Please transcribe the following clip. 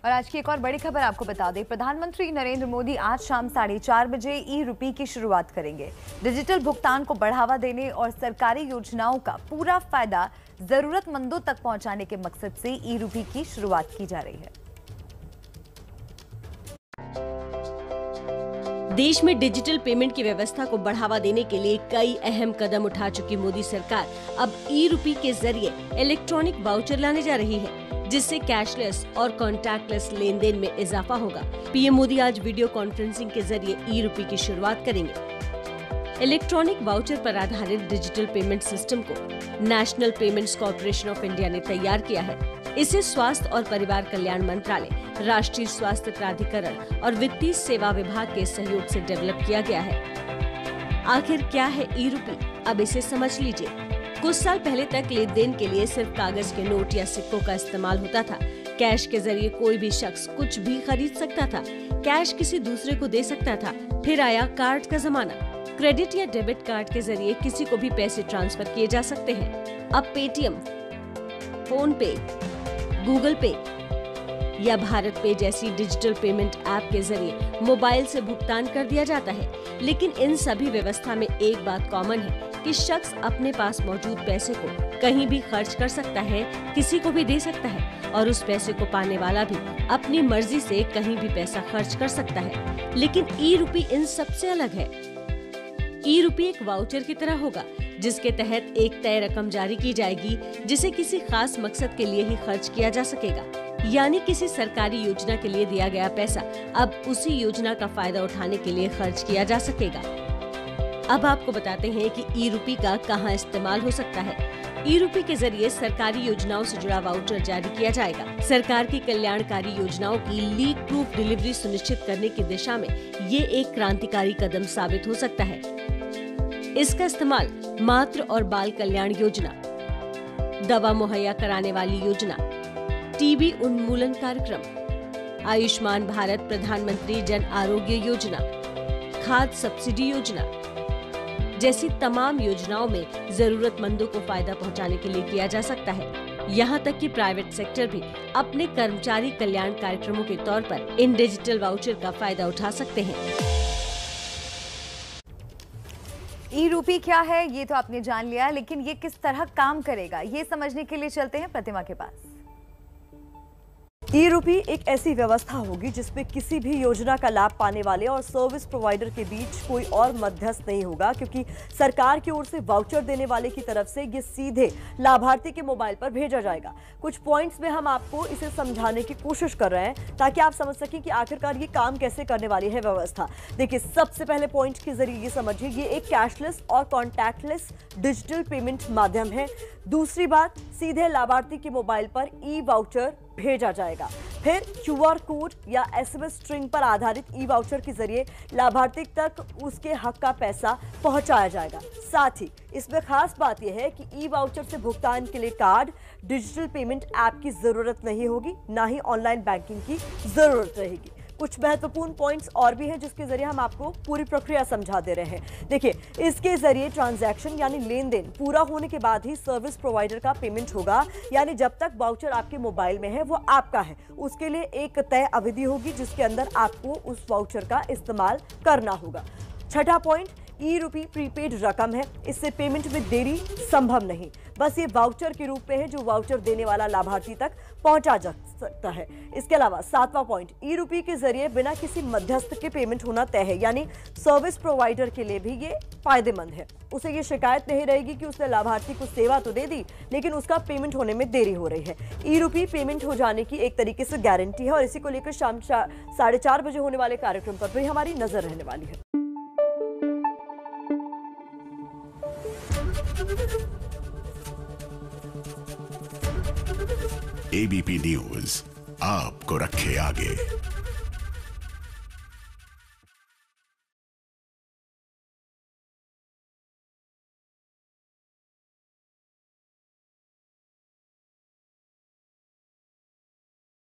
और आज की एक और बड़ी खबर आपको बता दें, प्रधानमंत्री नरेंद्र मोदी आज शाम 4:30 बजे ई-रूपी की शुरुआत करेंगे। डिजिटल भुगतान को बढ़ावा देने और सरकारी योजनाओं का पूरा फायदा जरूरतमंदों तक पहुंचाने के मकसद से ई-रूपी की शुरुआत की जा रही है। देश में डिजिटल पेमेंट की व्यवस्था को बढ़ावा देने के लिए कई अहम कदम उठा चुकी मोदी सरकार अब ई-रूपी के जरिए इलेक्ट्रॉनिक वाउचर लाने जा रही है, जिससे कैशलेस और कॉन्टैक्टलेस लेन-देन में इजाफा होगा। पीएम मोदी आज वीडियो कॉन्फ्रेंसिंग के जरिए ई-रूपी की शुरुआत करेंगे। इलेक्ट्रॉनिक वाउचर पर आधारित डिजिटल पेमेंट सिस्टम को national payments corporation of India ने तैयार किया है। इसे स्वास्थ्य और परिवार कल्याण मंत्रालय, राष्ट्रीय स्वास्थ्य प्राधिकरण और वित्तीय सेवा विभाग के सहयोग से डेवलप किया गया है। आखिर क्या है ई-रूपी, अब इसे समझ लीजिए। कुछ साल पहले तक लेन देन के लिए सिर्फ कागज के नोट या सिक्कों का इस्तेमाल होता था। कैश के जरिए कोई भी शख्स कुछ भी खरीद सकता था, कैश किसी दूसरे को दे सकता था। फिर आया कार्ड का जमाना। क्रेडिट या डेबिट कार्ड के जरिए किसी को भी पैसे ट्रांसफर किए जा सकते हैं। अब पेटीएम, फोन पे, गूगल पे या भारत पे जैसी डिजिटल पेमेंट ऐप के जरिए मोबाइल से भुगतान कर दिया जाता है। लेकिन इन सभी व्यवस्था में एक बात कॉमन है कि शख्स अपने पास मौजूद पैसे को कहीं भी खर्च कर सकता है, किसी को भी दे सकता है और उस पैसे को पाने वाला भी अपनी मर्जी से कहीं भी पैसा खर्च कर सकता है। लेकिन ई-रूपी इन सबसे अलग है। ई-रूपी एक वाउचर की तरह होगा, जिसके तहत एक तय रकम जारी की जाएगी, जिसे किसी खास मकसद के लिए ही खर्च किया जा सकेगा। यानी किसी सरकारी योजना के लिए दिया गया पैसा अब उसी योजना का फायदा उठाने के लिए खर्च किया जा सकेगा। अब आपको बताते हैं कि ई-रूपी का कहां इस्तेमाल हो सकता है। ई-रूपी के जरिए सरकारी योजनाओं से जुड़ा वाउचर जारी किया जाएगा। सरकार की कल्याणकारी योजनाओं की लीक प्रूफ डिलीवरी सुनिश्चित करने की दिशा में ये एक क्रांतिकारी कदम साबित हो सकता है। इसका इस्तेमाल मातृ और बाल कल्याण योजना, दवा मुहैया कराने वाली योजना, टीबी उन्मूलन कार्यक्रम, आयुष्मान भारत प्रधानमंत्री जन आरोग्य योजना, खाद्य सब्सिडी योजना जैसी तमाम योजनाओं में जरूरतमंदों को फायदा पहुंचाने के लिए किया जा सकता है। यहाँ तक कि प्राइवेट सेक्टर भी अपने कर्मचारी कल्याण कार्यक्रमों के तौर पर इन डिजिटल वाउचर का फायदा उठा सकते हैं। ई-रूपी क्या है ये तो आपने जान लिया, लेकिन ये किस तरह काम करेगा ये समझने के लिए चलते हैं प्रतिमा के पास। ई-रूपी एक ऐसी व्यवस्था होगी जिसमें किसी भी योजना का लाभ पाने वाले और सर्विस प्रोवाइडर के बीच कोई और मध्यस्थ नहीं होगा, क्योंकि सरकार की ओर से वाउचर देने वाले की तरफ से ये सीधे लाभार्थी के मोबाइल पर भेजा जाएगा। कुछ पॉइंट्स में हम आपको इसे समझाने की कोशिश कर रहे हैं ताकि आप समझ सकें कि आखिरकार ये काम कैसे करने वाली है व्यवस्था। देखिए, सबसे पहले पॉइंट के जरिए ये समझिए, ये एक कैशलेस और कॉन्टैक्टलेस डिजिटल पेमेंट माध्यम है। दूसरी बात, सीधे लाभार्थी के मोबाइल पर ई-वाउचर भेजा जाएगा। फिर क्यूआर कोड या एसएमएस स्ट्रिंग पर आधारित ई-वाउचर के जरिए लाभार्थी तक उसके हक का पैसा पहुंचाया जाएगा। साथ ही इसमें खास बात यह है कि ई-वाउचर से भुगतान के लिए कार्ड, डिजिटल पेमेंट ऐप की जरूरत नहीं होगी, ना ही ऑनलाइन बैंकिंग की जरूरत रहेगी। कुछ महत्वपूर्ण पॉइंट्स और भी हैं जिसके जरिए हम आपको पूरी प्रक्रिया समझा दे रहे हैं। देखिए, इसके जरिए ट्रांजैक्शन यानी लेन देन पूरा होने के बाद ही सर्विस प्रोवाइडर का पेमेंट होगा। यानी जब तक वाउचर आपके मोबाइल में है वो आपका है, उसके लिए एक तय अवधि होगी जिसके अंदर आपको उस वाउचर का इस्तेमाल करना होगा। छठा पॉइंट, ई-रूपी प्रीपेड रकम है, इससे पेमेंट में देरी संभव नहीं, बस ये वाउचर के रूप में है जो वाउचर देने वाला लाभार्थी तक पहुंचा जा सकता है। इसके अलावा सातवां पॉइंट, ई-रूपी के जरिए बिना किसी मध्यस्थ के पेमेंट होना तय है, यानी सर्विस प्रोवाइडर के लिए भी ये फायदेमंद है। उसे ये शिकायत नहीं रहेगी कि उसने लाभार्थी को सेवा तो दे दी लेकिन उसका पेमेंट होने में देरी हो रही है। ई-रूपी पेमेंट हो जाने की एक तरीके से गारंटी है और इसी को लेकर शाम 4:30 बजे होने वाले कार्यक्रम पर भी हमारी नजर रहने वाली है। एबीपी न्यूज आपको रखे आगे।